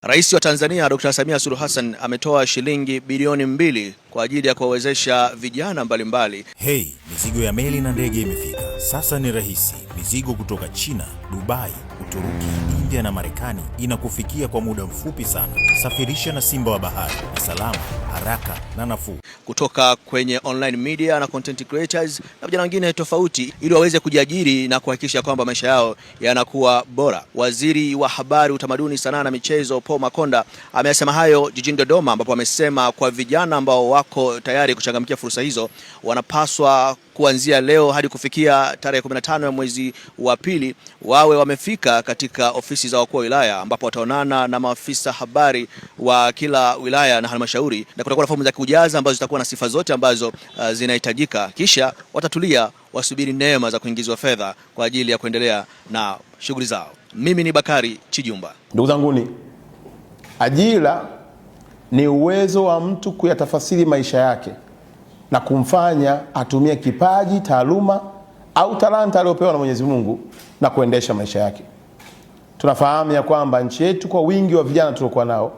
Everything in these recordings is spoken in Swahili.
Rais wa Tanzania Dr. Samia Suluhu Hassan ametoa shilingi bilioni 2 kwa ajili ya kuwawezesha vijana mbalimbali. Hey, mizigo ya meli na ndege imefika. Sasa ni rahisi. Mizigo kutoka China, Dubai, Uturuki, India na Marekani inakufikia kwa muda mfupi sana. Safirisha na Simba wa Bahari. Salama, haraka na nafuu. Kutoka kwenye online media na content creators na vijana wengine tofauti ili waweze kujiajiri na kuhakikisha kwamba maisha yao yanakuwa bora. Waziri wa Habari, Utamaduni, Sanaa na Michezo Paul Makonda amesema hayo jijini Dodoma, ambapo amesema kwa vijana ambao wako tayari kuchangamkia fursa hizo wanapaswa kuanzia leo hadi kufikia tarehe 15 ya mwezi wa pili wawe wamefika katika ofisi za wakuu wa wilaya, ambapo wataonana na maafisa habari wa kila wilaya na halmashauri, na kutakuwa na fomu za kujaza ambazo zitakuwa na sifa zote ambazo zinahitajika. Kisha watatulia wasubiri neema za kuingizwa fedha kwa ajili ya kuendelea na shughuli zao. Mimi ni Bakari Chijumba. Ndugu zanguni, ajira ni uwezo wa mtu kuyatafasiri maisha yake na kumfanya atumie kipaji, taaluma au talanta aliyopewa na Mwenyezi Mungu na kuendesha maisha yake. Tunafahamu ya kwamba nchi yetu kwa wingi wa vijana tuliokuwa nao,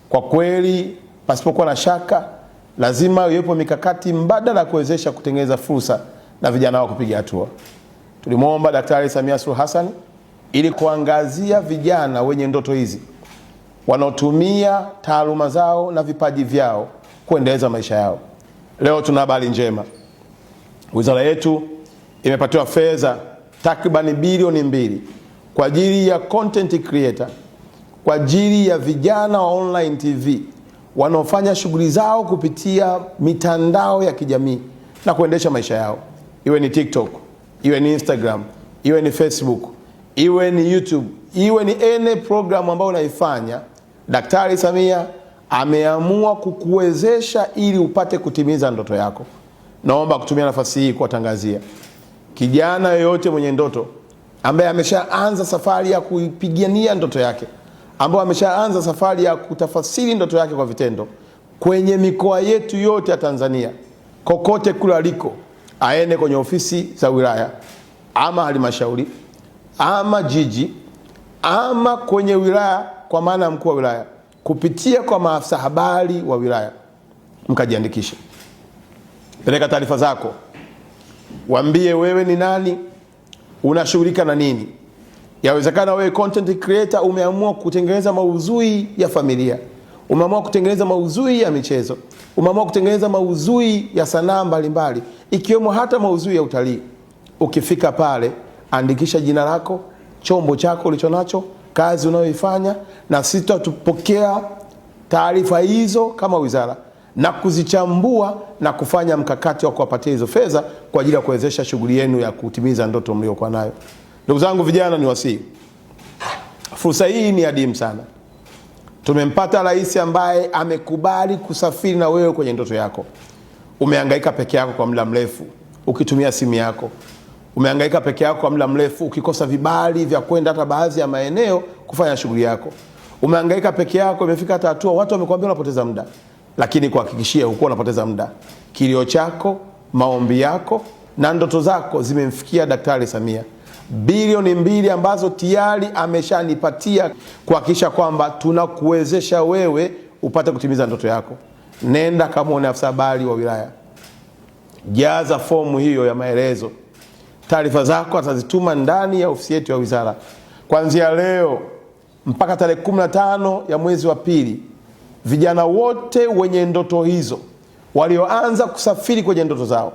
kwa kweli pasipokuwa na shaka lazima iwepo mikakati mbadala ya kuwezesha kutengeneza fursa na vijana wao kupiga hatua. Tulimwomba Daktari Samia Suluhu Hassan ili kuangazia vijana wenye ndoto hizi wanaotumia taaluma zao na vipaji vyao kuendeleza maisha yao. Leo tuna habari njema. Wizara yetu imepatiwa fedha takriban bilioni 2 kwa ajili ya content creator, kwa ajili ya vijana wa online TV wanaofanya shughuli zao kupitia mitandao ya kijamii na kuendesha maisha yao. Iwe ni TikTok, iwe ni Instagram, iwe ni Facebook, iwe ni YouTube, iwe ni any program ambayo unaifanya, Daktari Samia ameamua kukuwezesha ili upate kutimiza ndoto yako. Naomba kutumia nafasi hii kuwatangazia kijana yoyote mwenye ndoto ambaye ameshaanza safari ya kuipigania ndoto yake, ambaye ameshaanza safari ya kutafasiri ndoto yake kwa vitendo kwenye mikoa yetu yote ya Tanzania, kokote kule aliko, aende kwenye ofisi za wilaya ama halmashauri ama jiji ama kwenye wilaya, kwa maana ya mkuu wa wilaya, kupitia kwa maafisa habari wa wilaya, mkajiandikishe. Peleka taarifa zako, waambie wewe ni nani, unashughulika na nini. Yawezekana wewe content creator umeamua kutengeneza maudhui ya familia, umeamua kutengeneza maudhui ya michezo, umeamua kutengeneza maudhui ya sanaa mbalimbali, ikiwemo hata maudhui ya utalii. Ukifika pale, andikisha jina lako, chombo chako ulichonacho, kazi unayoifanya, na sisi tutapokea taarifa hizo kama wizara na kuzichambua na kufanya mkakati wa kuwapatia hizo fedha kwa ajili ya kuwezesha shughuli yenu ya kutimiza ndoto mliokuwa nayo. Ndugu zangu vijana, ni wasii, fursa hii ni adimu sana. Tumempata rais ambaye amekubali kusafiri na wewe kwenye ndoto yako. Umehangaika peke yako kwa muda mrefu ukitumia simu yako. Umehangaika peke yako kwa muda mrefu ukikosa vibali vya kwenda hata baadhi ya maeneo kufanya shughuli yako. Umehangaika peke yako, imefika hata hatua watu wamekwambia unapoteza muda, lakini kuhakikishia huko unapoteza muda. Kilio chako, maombi yako na ndoto zako zimemfikia Daktari Samia. Bilioni 2 ambazo tayari ameshanipatia kuhakikisha kwamba tunakuwezesha wewe upate kutimiza ndoto yako. Nenda kama afisa habari wa wilaya, jaza fomu hiyo ya maelezo. Taarifa zako atazituma ndani ya ofisi yetu ya wizara. Kuanzia leo mpaka tarehe 15 ya mwezi wa pili, vijana wote wenye ndoto hizo, walioanza kusafiri kwenye ndoto zao,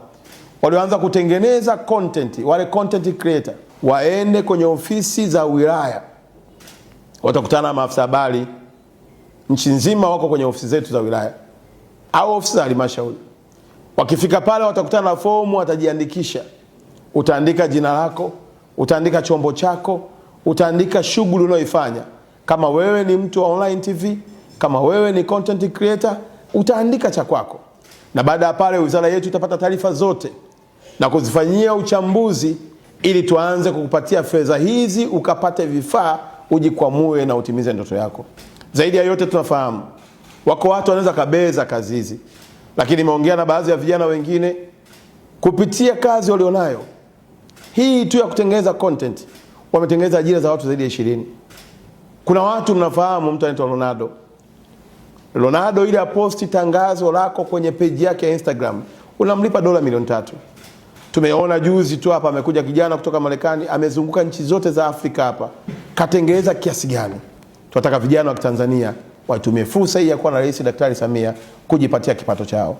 walioanza kutengeneza content, wale content creator, waende kwenye ofisi za wilaya. Watakutana na maafisa habari nchi nzima, wako kwenye ofisi zetu za wilaya au ofisi za halmashauri. Wakifika pale watakutana na fomu, watajiandikisha. Utaandika jina lako, utaandika chombo chako, utaandika shughuli unayoifanya. Kama wewe ni mtu wa online TV, kama wewe ni content creator, utaandika cha kwako. Na baada ya pale wizara yetu itapata taarifa zote na kuzifanyia uchambuzi ili tuanze kukupatia fedha hizi ukapate vifaa ujikwamue na utimize ndoto yako. Zaidi ya yote, tunafahamu wako watu wanaweza kabeza kazi hizi, lakini nimeongea na baadhi ya vijana wengine kupitia kazi walionayo hii tu ya kutengeneza content, wametengeneza ajira za watu zaidi ya 20. Kuna watu mnafahamu, mtu anaitwa Ronaldo. Ronaldo ile aposti tangazo lako kwenye page yake ya Instagram, unamlipa dola milioni 3. Tumeona juzi tu hapa amekuja kijana kutoka Marekani, amezunguka nchi zote za Afrika hapa. Katengeza kiasi gani? Tunataka vijana wa Tanzania watumie fursa hii ya kuwa na Rais Daktari Samia kujipatia kipato chao.